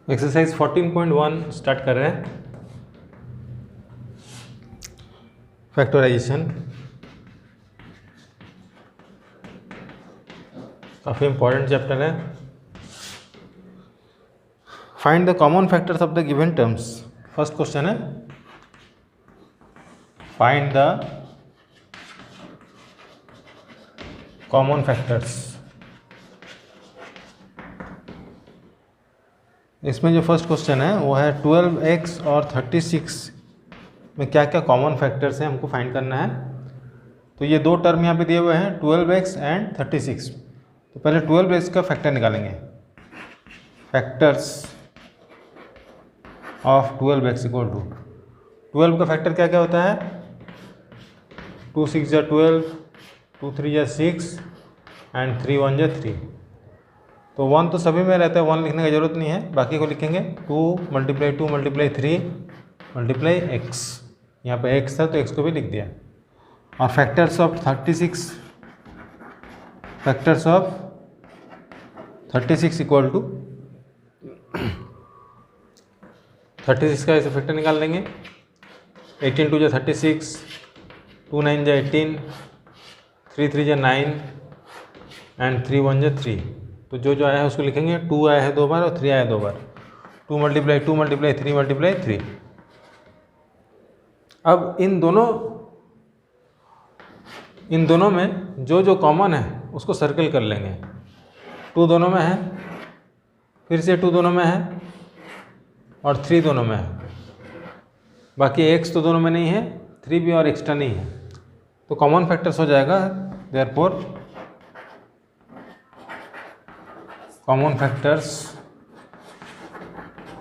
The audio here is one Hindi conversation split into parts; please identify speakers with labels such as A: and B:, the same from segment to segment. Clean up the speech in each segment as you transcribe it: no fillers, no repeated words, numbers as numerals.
A: एक्सरसाइज 14.1 स्टार्ट कर रहे हैं। फैक्टराइजेशन काफ़ी इंपॉर्टेंट चैप्टर है। Find the common factors of the given terms. First question है फाइंड द कॉमन फैक्टर्स। इसमें जो फर्स्ट क्वेश्चन है वो है 12x और 36 में क्या क्या कॉमन फैक्टर्स हैं हमको फाइंड करना है। तो ये दो टर्म यहाँ पे दिए हुए हैं 12x एंड 36। तो पहले 12x का फैक्टर निकालेंगे। Factors of 12x equal to 12 का फैक्टर क्या क्या होता है 2 6 या 12, 2 3 या 6 एंड 3 1 या 3। तो 1 तो सभी में रहता है, 1 लिखने की ज़रूरत नहीं है, बाकी को लिखेंगे 2 × 3 × x। यहाँ पे x था तो x को भी लिख दिया। और factors of 36, factors of 36 equal to 36 का ऐसे फैक्टर निकाल लेंगे। 18 2 × 36, 2 9 × 18, 3 3 × 9 एंड 3 1 × 3। तो जो आया है उसको लिखेंगे। 2 आया है 2 बार और 3 आया है 2 बार। 2 × 2 × 3 × 3। अब इन दोनों में जो कॉमन है उसको सर्कल कर लेंगे। 2 दोनों में है, फिर से 2 दोनों में है और 3 दोनों में है। बाकी x तो दोनों में नहीं है, 3 भी और एक्स्ट्रा नहीं है। तो कॉमन फैक्टर्स हो जाएगा therefore common factors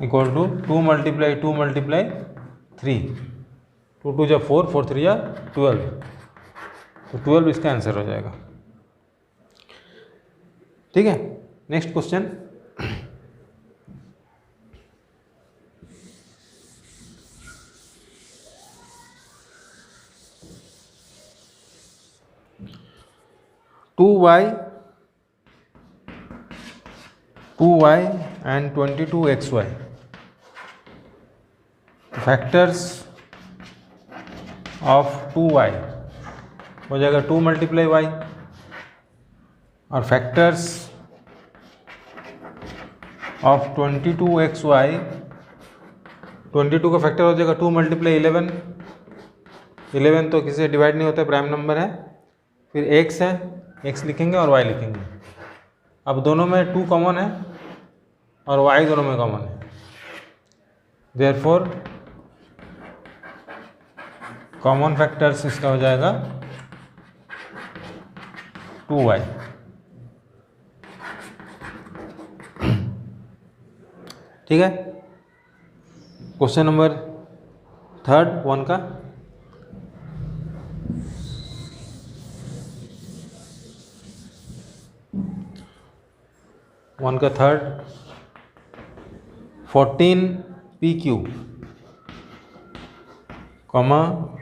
A: equal to 2 × 2 × 3। 2 2 × 4, 4 3 × 12। तो 12 इसका आंसर हो जाएगा। ठीक है, next question. Two Y and 22xy factors of 2y हो जाएगा 2 × y और फैक्टर्स ऑफ 22xy 22 का फैक्टर हो जाएगा 2 × 11। 11 तो किसी से डिवाइड नहीं होता है, प्राइम नंबर है। फिर x है, x लिखेंगे और y लिखेंगे। अब दोनों में 2 कॉमन है और y दोनों में कॉमन है। देयरफॉर कॉमन फैक्टर्स इसका हो जाएगा 2y। ठीक है, क्वेश्चन नंबर 3 1 का। वन का 3 14pq,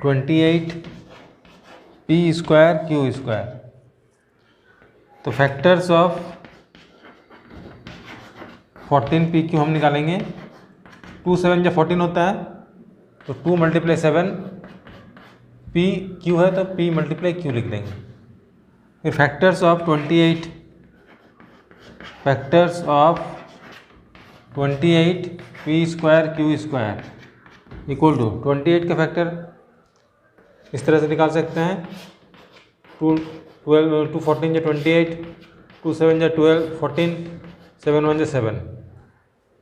A: 28p² q²। तो फैक्टर्स ऑफ 14pq हम निकालेंगे। 2 7 × 14 होता है, तो 2 × 7 pq है तो p × q लिख देंगे। फिर factors of 28, factors of 28p² q² equal to 28 का फैक्टर इस तरह से निकाल सकते हैं। 2 14 × 28, 2 7 × 12 14, 7 1 × 7।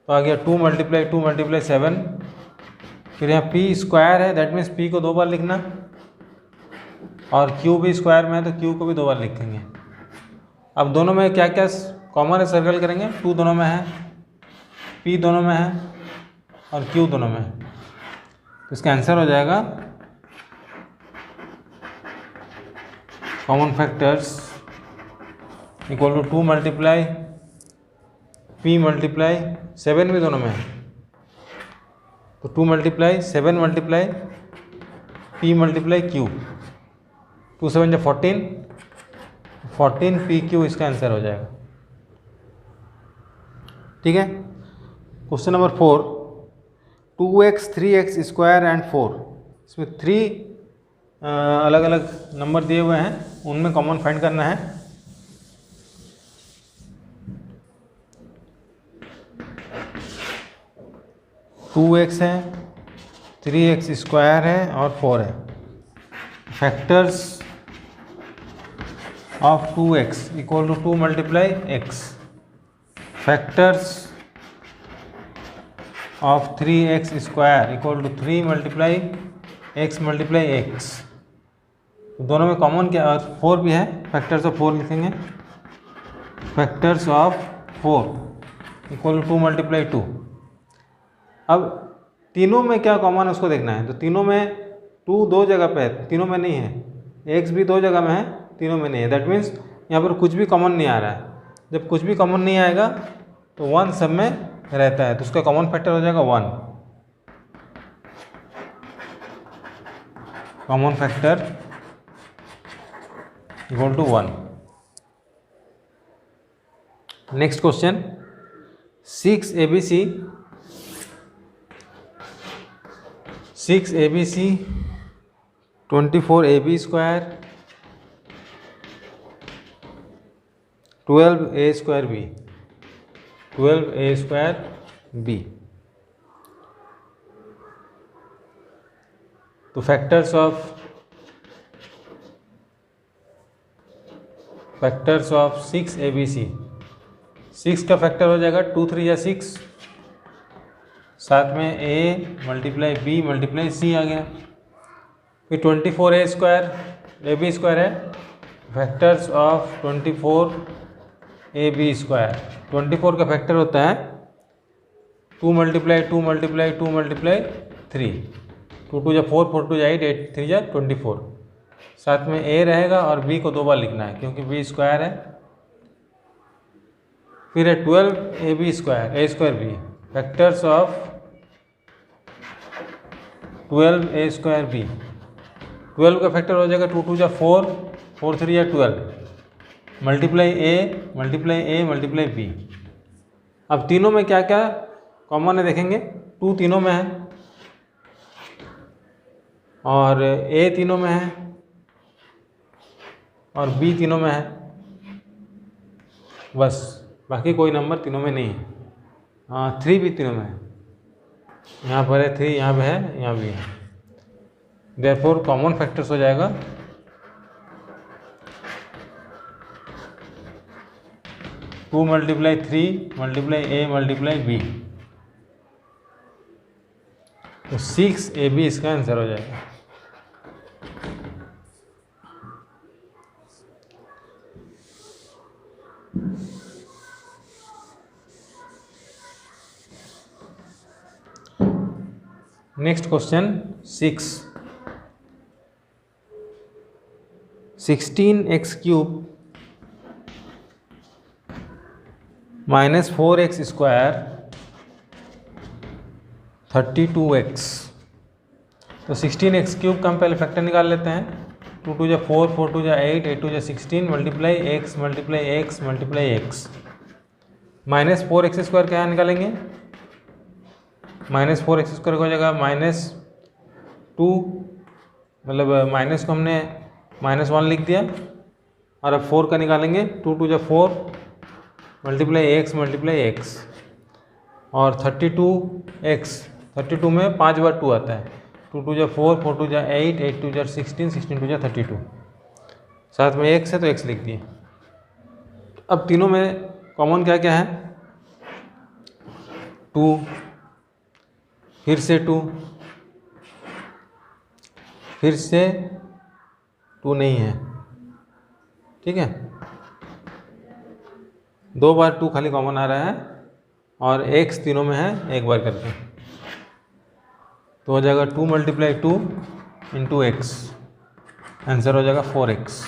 A: तो आ गया 2 × 7। फिर यहाँ p² है, दैट मीन्स p को 2 बार लिखना, और q भी स्क्वायर में है तो q को भी 2 बार लिखेंगे। अब दोनों में क्या क्या कॉमन है सर्कल करेंगे। 2 दोनों में है, p दोनों में है और q दोनों में है। तो इसका आंसर हो जाएगा common factors equal to 2 × p × 7 भी दोनों में है, तो 2 × 7 × p × q। 2 7 × 14, 14pq इसका आंसर हो जाएगा। ठीक है, question number 4, 2x 3x square and 4, इसमें 3 अलग अलग नंबर दिए हुए हैं, उनमें कॉमन फाइंड करना है। टू एक्स है, 3x स्क्वायर है और 4 है। Factors of 2x equal to 2 multiply x, factors of 3x square equal to 3 multiply x multiply x। तो दोनों में कॉमन क्या, 4 भी है, फैक्टर्स ऑफ 4 लिखेंगे, factors of 4 equal to 2 multiply 2। अब तीनों में क्या कॉमन है उसको देखना है। तो तीनों में 2 दो जगह पे है, तीनों में नहीं है, x भी 2 जगह में है, तीनों में नहीं है। दैट मीन्स यहाँ पर कुछ भी कॉमन नहीं आ रहा है। जब कुछ भी कॉमन नहीं आएगा तो 1 सब में रहता है, तो उसका कॉमन फैक्टर हो जाएगा 1। Common factor equal to 1। Next question, 6abc 24ab square 12a square b, 12a square b। तो फैक्टर्स ऑफ 6abc, 6 का फैक्टर हो जाएगा 2 3 या 6, साथ में a multiply b multiply c आ गया। फिर 24a स्क्वायर ab स्क्वायर है, फैक्टर्स ऑफ 24ab स्क्वायर, 24 का फैक्टर होता है 2 मल्टीप्लाई 2 मल्टीप्लाई 2 मल्टीप्लाई 3, 2 2 या 4, 4 2 या 8, 8 3 या 24। साथ में a रहेगा और b को 2 बार लिखना है क्योंकि b स्क्वायर है। फिर है 12ab square a square b, factors of 12a square b, 12 का फैक्टर हो जाएगा 2 2 या 4, 4 3 या 12, मल्टीप्लाई a मल्टीप्लाई b। अब तीनों में क्या क्या कॉमन है देखेंगे। 2 तीनों में है और a तीनों में है और b तीनों में है, बस बाकी कोई नंबर तीनों में नहीं है। हाँ 3 भी तीनों में है, यहाँ पर है 3, यहाँ पे है, यहाँ भी है। देयरफॉर कॉमन फैक्टर्स हो जाएगा 2 multiply 3 multiply a multiply b, तो 6ab इसका आंसर हो जाएगा। Next question 6, 16x cube minus 4x square 32x। तो 16x क्यूब का हम पहले फैक्टर निकाल लेते हैं। 2 2 या 4, 4 2 या 8, 8 2 या 16 multiply x multiply x multiply x। Minus 4x square क्या निकालेंगे, माइनस 4x स्क्वायर हो जाएगा -2, मतलब माइनस को हमने -1 लिख दिया। और अब 4 का निकालेंगे, 2 2 या 4 मल्टीप्लाई x मल्टीप्लाई x। और 32x, 32 में 5 बार 2 आता है, 2 2 या 4, 4 2 या 8, 8 2 या 16, 16 2 या 32। साथ में x है तो x लिख दिए। अब तीनों में कॉमन क्या क्या है, 2, फिर से 2, फिर से 2 नहीं है, ठीक है। 2 बार 2 खाली कॉमन आ रहा है और x तीनों में है एक बार करके, तो हो जाएगा 2 मल्टीप्लाई 2 इंटू एक्स, आंसर हो जाएगा 4x।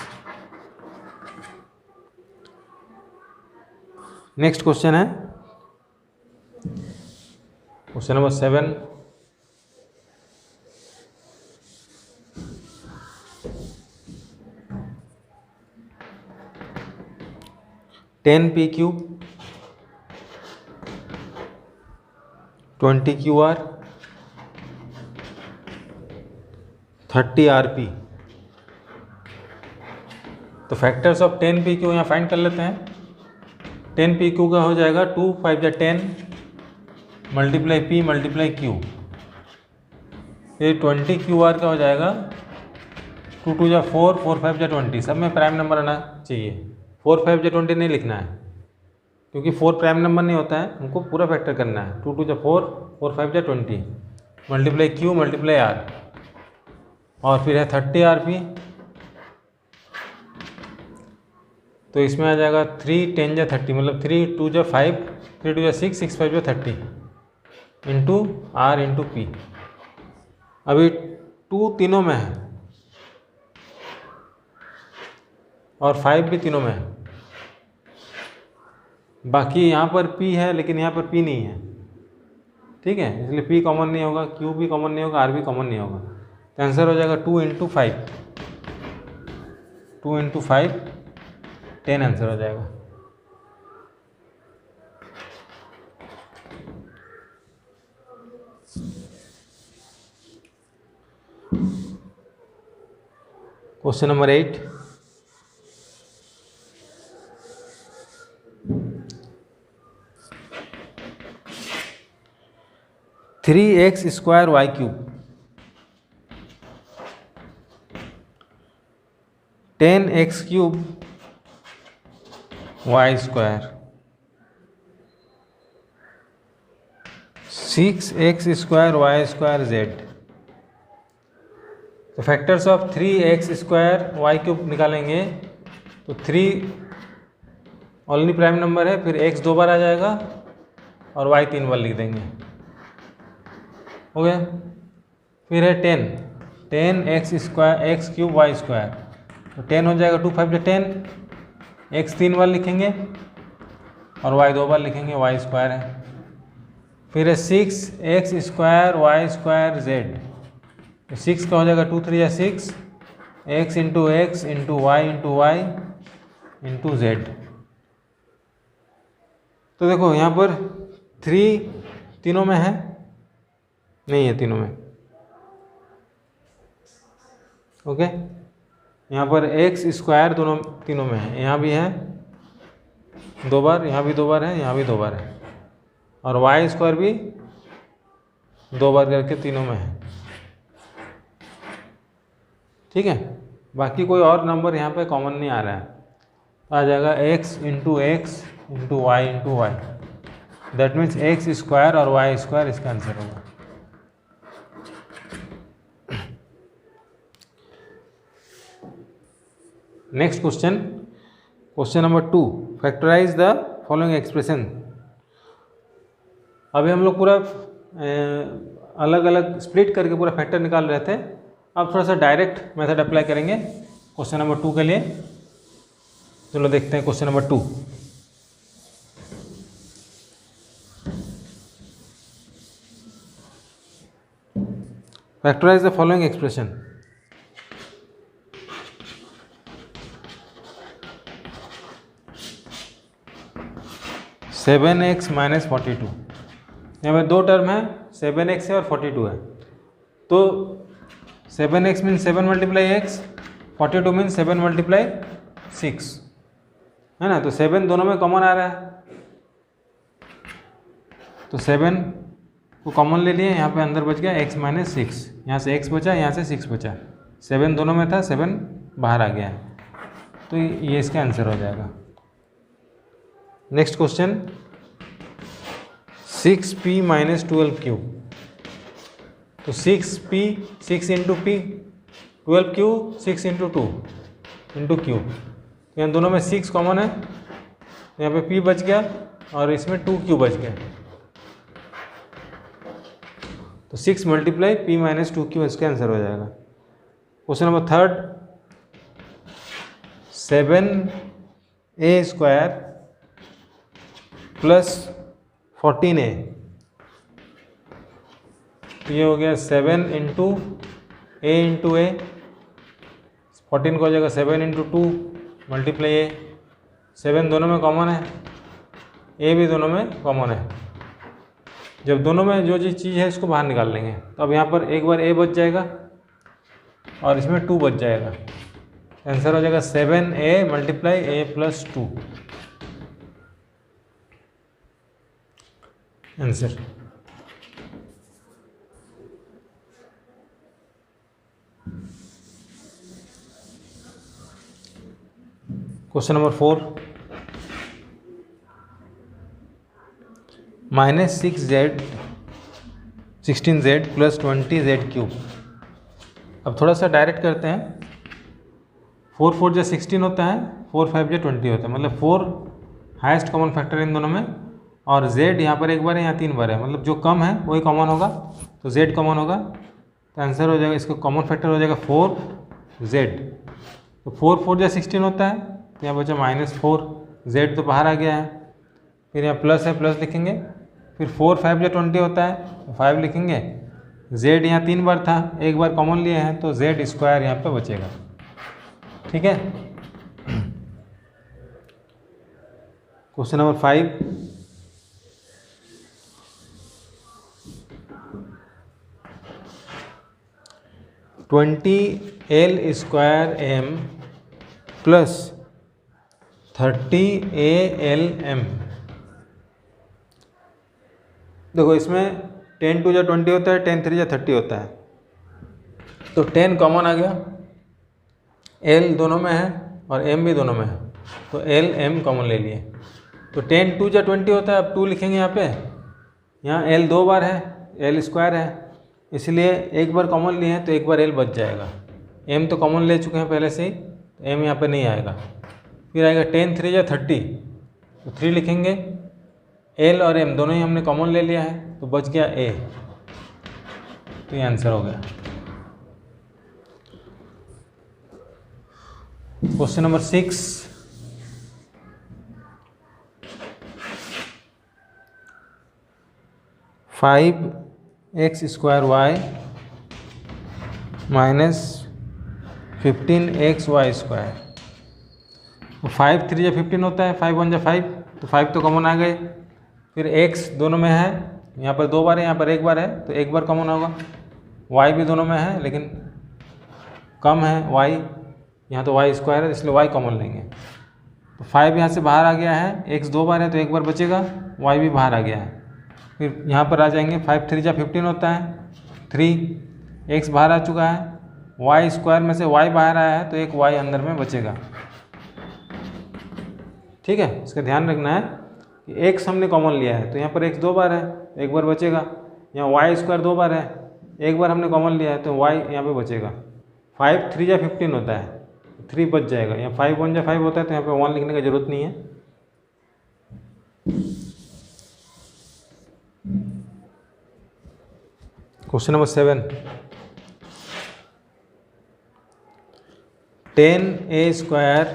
A: नेक्स्ट क्वेश्चन है question number 7, ten P cube 20QR 30RP। तो फैक्टर्स ऑफ 10PQ यहाँ फाइंड कर लेते हैं। 10PQ का हो जाएगा 2 5 जा 10 मल्टीप्लाई P मल्टीप्लाई Q। ये 20QR का हो जाएगा 2 2 जा 4 4 5 जा 20। सब में प्राइम नंबर आना चाहिए, 4 5 जा 20 नहीं लिखना है क्योंकि 4 प्राइम नंबर नहीं होता है, हमको पूरा फैक्टर करना है। 2 2 जा 4 4 5 जा 20 मल्टीप्लाई Q मल्टीप्लाई R और फिर है 30RP। तो इसमें आ जाएगा 3 10 जा 30 मतलब 3 2 जा 5 3 2 जा 6 6 5 जा 30 इंटू R इंटू P। अभी 2 तीनों में है और 5 भी तीनों में है, बाकी यहाँ पर P है लेकिन यहाँ पर P नहीं है, ठीक है, इसलिए P कॉमन नहीं होगा, Q भी कॉमन नहीं होगा, R भी कॉमन नहीं होगा। तो आंसर हो जाएगा 2 इंटू 5 2 इंटू 5 10 आंसर हो जाएगा। Question number 8, three x square y cube 10x cube Y square 6x square y square z. तो factors of 3x square y cube निकालेंगे तो 3 ओनली प्राइम नंबर है, फिर x 2 बार आ जाएगा और y 3 बार लिख देंगे, हो गया। फिर है 10x square x cube Y square, तो 10 हो जाएगा 2 5 जा 10, x 3 बार लिखेंगे और y 2 बार लिखेंगे, y स्क्वायर है। फिर है 6x square y square z, तो 6 का हो जाएगा 2 3 या 6 x into Y into Z. तो देखो यहाँ पर 3 तीनों में है, नहीं है तीनों में, ओके। यहाँ पर x स्क्वायर दोनों तीनों में है, यहाँ भी है 2 बार, यहाँ भी 2 बार है, यहाँ भी 2 बार है, और y स्क्वायर भी 2 बार करके तीनों में है, ठीक है। बाकी कोई और नंबर यहाँ पे कॉमन नहीं आ रहा है, आ जाएगा x into Y, that means x square और y स्क्वायर इसका आंसर होगा। Next question, question number 2, factorise the following expression. अभी हम लोग पूरा अलग अलग स्प्लिट करके पूरा फैक्टर निकाल रहे थे, अब थोड़ा सा डायरेक्ट मेथड अप्लाई करेंगे क्वेश्चन नंबर 2 के लिए। चलो देखते हैं question number 2। Factorise the following expression. Seven X minus 42, यहाँ पे 2 टर्म है, 7x है और 42 है। तो 7x means 7 multiply x, 42 means 7 multiply 6, है ना। तो 7 दोनों में कॉमन आ रहा है, तो 7 को कॉमन ले लिए, यहाँ पे अंदर बच गया x माइनस 6, यहाँ से x बचा, यहाँ से 6 बचा, 7 दोनों में था, 7 बाहर आ गया है, तो ये इसका आंसर हो जाएगा। Next question, 6p minus 12q, तो 6p 6 into p, 12q 6 into 2 into q, यहाँ दोनों में 6 कॉमन है, यहाँ पे p बच गया और इसमें 2q बच गया, तो 6 मल्टीप्लाई p माइनस 2q इसका आंसर हो जाएगा। Question number 3, 7a square plus 14a, तो ये हो गया 7 इंटू a इंटू a, 14 को हो जाएगा 7 इंटू 2 मल्टीप्लाई a, 7 दोनों में कॉमन है, a भी दोनों में कॉमन है, जब दोनों में जो चीज़ है इसको बाहर निकाल लेंगे। तो अब यहाँ पर एक बार a बच जाएगा और इसमें 2 बच जाएगा। आंसर हो जाएगा 7a multiply a plus 2 answer. Question number 4, -6z 16z plus 20z cube. अब थोड़ा सा डायरेक्ट करते हैं। 4 4 जो 16 होता है, 4 5 जो 20 होता है, मतलब 4 हाईएस्ट कॉमन फैक्टर इन दोनों में, और z यहाँ पर एक बार है, यहाँ 3 बार है, मतलब जो कम है वही कॉमन होगा, तो z कॉमन होगा। तो आंसर हो जाएगा, इसका कॉमन फैक्टर हो जाएगा 4z। तो 4 4 जो 16 होता है, तो यहाँ बचा -4, z तो बाहर आ गया है, फिर यहाँ प्लस है, प्लस लिखेंगे, फिर 4 5 जो 20 होता है, तो 5 लिखेंगे, z यहाँ 3 बार था, एक बार कॉमन लिए हैं, तो z स्क्वायर यहाँ पे बचेगा। ठीक है। Question number 5, (20l²m plus 30alm। देखो इसमें 10 2 जा 20 होता है, 10 3 जा 30 होता है, तो 10 कॉमन आ गया, l दोनों में है और m भी दोनों में है, तो l m कॉमन ले लिए। तो 10 2 जा 20 होता है, अब 2 लिखेंगे यहाँ पे, यहाँ l 2 बार है, l स्क्वायर है, इसलिए एक बार कॉमन लिए हैं तो एक बार l बच जाएगा। m तो कॉमन ले चुके हैं पहले से ही, तो m यहाँ पे नहीं आएगा। फिर आएगा 10 3 जा 30, तो 3 लिखेंगे, l और m दोनों ही हमने कॉमन ले लिया है, तो बच गया a, तो ये आंसर हो गया। Question number 6, (5x² y -15xy²। तो 5 3 जा 15 होता है, 5 1 जा 5, तो 5 तो कॉमन आ गए। फिर x दोनों में है, यहाँ पर 2 बार है, यहाँ पर 1 बार है, तो 1 बार कॉमन होगा। y भी दोनों में है लेकिन कम है y, यहाँ तो y स्क्वायर है, इसलिए y कॉमन लेंगे। तो 5 यहाँ से बाहर आ गया है, x 2 बार है तो 1 बार बचेगा, y भी बाहर आ गया है। फिर यहाँ पर आ जाएंगे, 5 3 जा 15 होता है, 3 x बाहर आ चुका है, y स्क्वायर में से y बाहर आया है, तो एक y अंदर में बचेगा। ठीक है, इसका ध्यान रखना है कि x हमने कॉमन लिया है, तो यहाँ पर x 2 बार है, एक बार बचेगा। यहाँ y स्क्वायर 2 बार है, एक बार हमने कॉमन लिया है, तो y यहाँ पे बचेगा। 5 3 जा 15 होता है, 3 बच जाएगा। यहाँ 5 1 जा 5 होता है, तो यहाँ पे 1 लिखने की जरूरत नहीं है। Question number 7, 10a²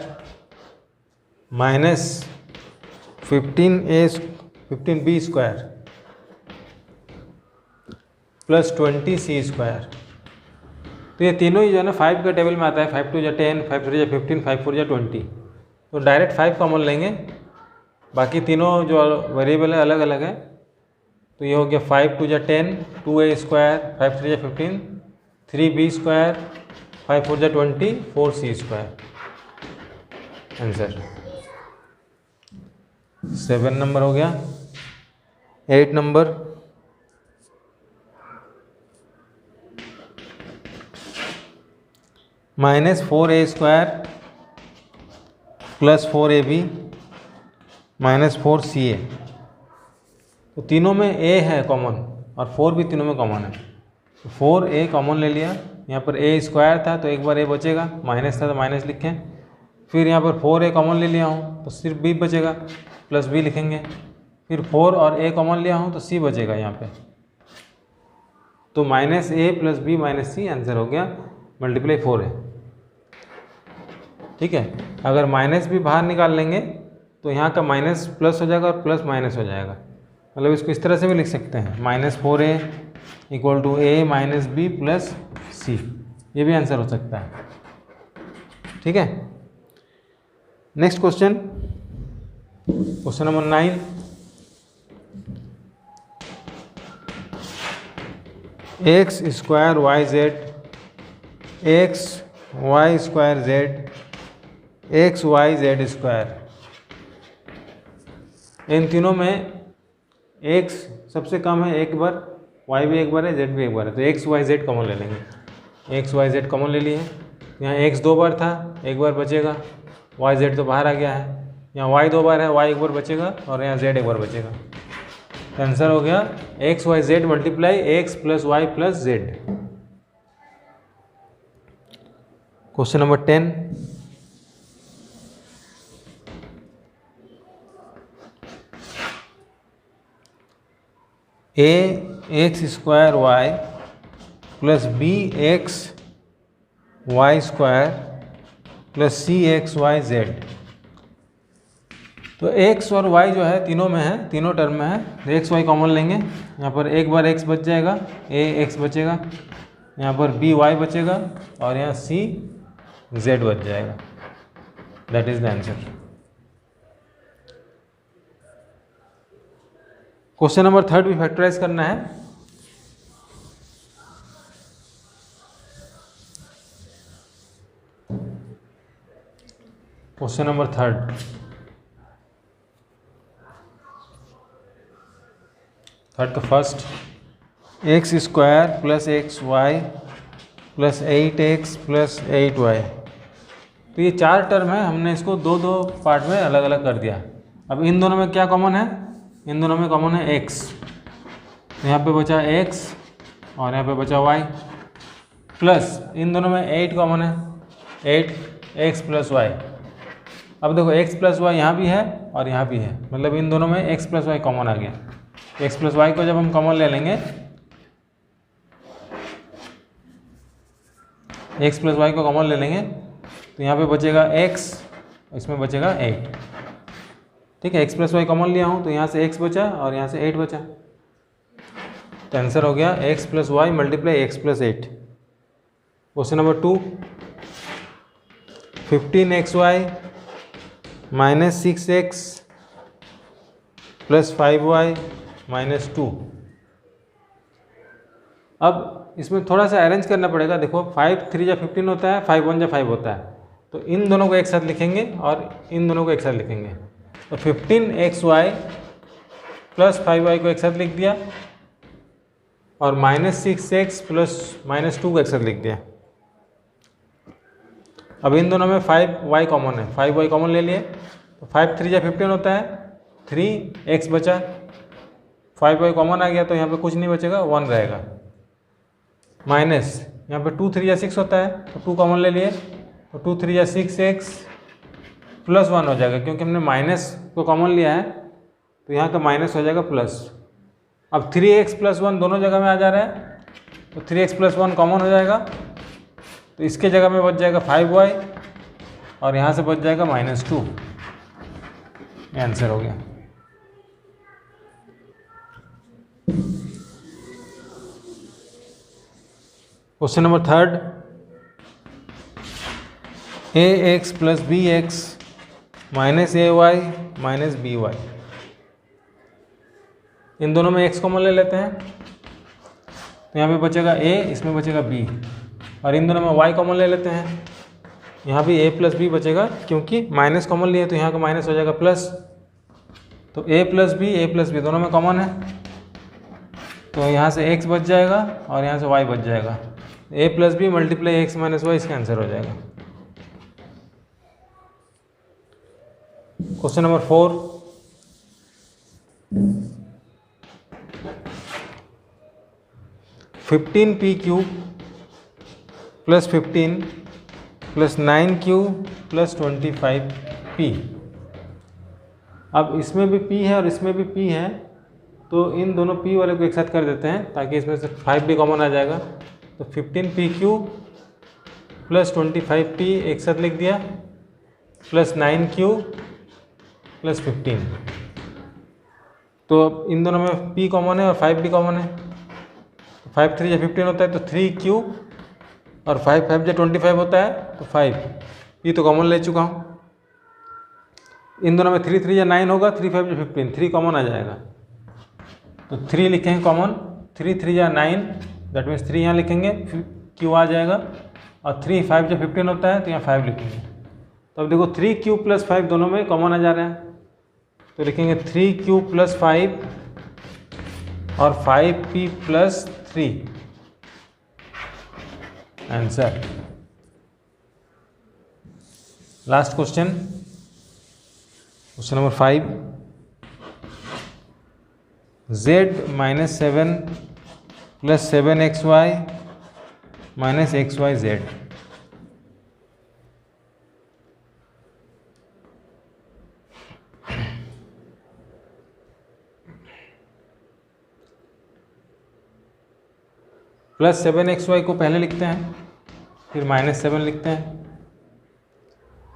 A: -15b² plus 20c²। तो ये तीनों ही जो है ना 5 का टेबल में आता है, 5 2 जा 10, 5 3 जा 15, 5 4 जा 20। तो डायरेक्ट 5 कॉमन लेंगे, बाकी तीनों जो वेरिएबल है अलग अलग है। तो ये हो गया 5 2 जा 10, 2a², 5 3 जा 15, 3b², 5 4 जा 20, 4c²। आंसर 7 नंबर हो गया। 8 number, -4a² plus 4ab -4ca। तो तीनों में a है कॉमन और 4 भी तीनों में कॉमन है, तो 4a कॉमन ले लिया। यहाँ पर a² था तो एक बार a बचेगा, माइनस था तो माइनस लिखें। फिर यहाँ पर 4a कॉमन ले लिया हूँ तो सिर्फ b बचेगा, प्लस b लिखेंगे। फिर 4 और a कॉमन लिया हूँ तो c बचेगा यहाँ पे, तो -a plus b minus c answer हो गया, मल्टीप्लाई 4 है। ठीक है, अगर माइनस भी बाहर निकाल लेंगे तो यहाँ का माइनस प्लस हो जाएगा और प्लस माइनस हो जाएगा, मतलब इसको इस तरह से भी लिख सकते हैं, -4a = a minus b plus c, ये भी आंसर हो सकता है। ठीक है, next question, question number 9, x square y z, x y square z, x y z square, इन तीनों में एक्स सबसे कम है एक बार, वाई भी एक बार है, जेड भी एक बार है, तो एक्स वाई जेड कॉमन ले लेंगे। एक्स वाई जेड कॉमन ले लिए, यहाँ एक्स 2 बार था, एक बार बचेगा, वाई जेड तो बाहर आ गया है, यहाँ वाई 2 बार है, वाई एक बार बचेगा, और यहाँ जेड एक बार बचेगा। तो आंसर हो गया x y z multiply x plus y plus z. Question number 10, a x square y plus b x y square plus c x y z. तो एक्स और वाई जो है तीनों में है, तीनों टर्म में है, तो एक्स वाई कॉमन लेंगे, यहाँ पर एक बार एक्स बच जाएगा, ए एक्स बचेगा, यहाँ पर बी वाई बचेगा, और यहाँ सी जेड बच जाएगा। That is the answer. Question number 3 भी फैक्टराइज करना है। क्वेश्चन नंबर 3 का first, X square plus X Y plus 8x plus 8y। तो ये 4 टर्म है, हमने इसको दो दो पार्ट में अलग अलग कर दिया। अब इन दोनों में क्या कॉमन है? इन दोनों में कॉमन है x, तो यहाँ पे बचा x और यहाँ पे बचा y, प्लस इन दोनों में 8 कॉमन है, 8x प्लस y। अब देखो x प्लस वाई यहाँ भी है और यहाँ भी है, मतलब इन दोनों में x प्लस वाई कॉमन आ गया। x प्लस वाई को जब हम कॉमन ले लेंगे, x प्लस वाई को कॉमन ले लेंगे, तो यहाँ पे बचेगा x, इसमें बचेगा 8। ठीक है, x प्लस वाई कॉमन लिया हूँ तो यहाँ से x बचा और यहाँ से 8 बचा, तो आंसर हो गया x plus Y multiply x plus 8। Question number 2, 15xy minus 6x plus 5y minus 2। अब इसमें थोड़ा सा अरेंज करना पड़ेगा। देखो 5 3 जा 15 होता है, 5 1 जा 5 होता है, तो इन दोनों को एक साथ लिखेंगे और इन दोनों को एक साथ लिखेंगे। तो 15xy प्लस 5y को एक साथ लिख दिया और माइनस 6x प्लस माइनस 2 को एक साथ लिख दिया। अब इन दोनों में 5y कॉमन है, 5y कॉमन ले लिए, तो 5 3 जा 15 होता है, 3x बचा, 5y कॉमन आ गया तो यहाँ पे कुछ नहीं बचेगा, 1 रहेगा, माइनस यहाँ पे 2 3 जा 6 होता है, तो 2 कॉमन ले लिए, तो 2 3 जा 6x प्लस 1 हो जाएगा, क्योंकि हमने माइनस को कॉमन लिया है तो यहाँ का माइनस हो जाएगा प्लस। अब 3x प्लस 1 दोनों जगह में आ जा रहा है, तो 3x प्लस 1 कॉमन हो जाएगा, तो इसके जगह में बच जाएगा 5y और यहाँ से बच जाएगा माइनस 2। ये आंसर हो गया। Question number 3, ax plus bx minus ay minus by। इन दोनों में x कॉमन ले लेते हैं, तो यहाँ पे बचेगा a, इसमें बचेगा b, और इन दोनों में y कॉमन ले लेते हैं, यहाँ भी a प्लस बी बचेगा, क्योंकि माइनस कॉमन लिए तो यहाँ का माइनस हो जाएगा प्लस, तो a प्लस बी दोनों में कॉमन है, तो यहाँ से x बच जाएगा और यहाँ से y बच जाएगा, a plus B multiply x minus Y, इसका आंसर हो जाएगा। Question number 4, fifteen P cube plus 15 plus 9q plus 25p। अब इसमें भी p है और इसमें भी p है, तो इन दोनों p वाले को एक साथ कर देते हैं ताकि इसमें से 5 भी कॉमन आ जाएगा। तो 15pq प्लस 25p एक साथ लिख दिया, प्लस 9q प्लस 15। तो इन दोनों में p कॉमन है और 5 भी कॉमन है, 5 3 या 15 होता है, तो 3q और 5 5 या 25 होता है, तो 5 ये तो कॉमन ले चुका हूँ। इन दोनों में 3 3 या 9 होगा, 3 5 या 15, 3 कॉमन आ जाएगा, तो 3 लिखेंगे कॉमन, 3 3 या 9, दैट मीन्स 3 यहाँ लिखेंगे, फिर क्यू आ जाएगा, और 3 5 जब 15 होता है तो यहाँ 5 लिखेंगे। तो अब देखो 3q + 5 दोनों में कॉमन आ जा रहे हैं, तो लिखेंगे 3q + 5 और 5p + 3 answer. Last question number 5, z - 7 + 7xy - xyz। +7xy को पहले लिखते हैं, फिर -7 लिखते हैं,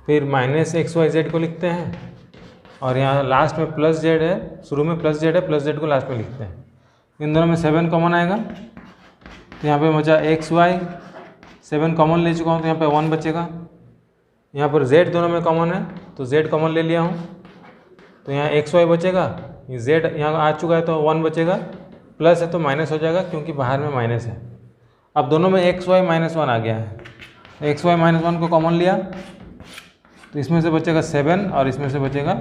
A: फिर -xyz को लिखते हैं, और यहाँ लास्ट में +z है, शुरू में +z है, +z को लास्ट में लिखते हैं। इन दोनों में 7 कॉमन आएगा, तो यहाँ पे बचा xy, 7 कॉमन ले चुका हूँ तो यहाँ पे 1 बचेगा। यहाँ पर z दोनों में कॉमन है तो z कॉमन ले लिया हूँ, तो यहाँ xy बचेगा, ये z यहाँ आ चुका है तो 1 बचेगा, प्लस है तो माइनस हो जाएगा क्योंकि बाहर में माइनस है। अब दोनों में xy -1 आ गया है, xy -1 को कॉमन लिया तो इसमें से बचेगा 7 और इसमें से बचेगा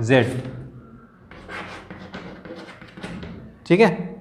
A: z। ठीक है।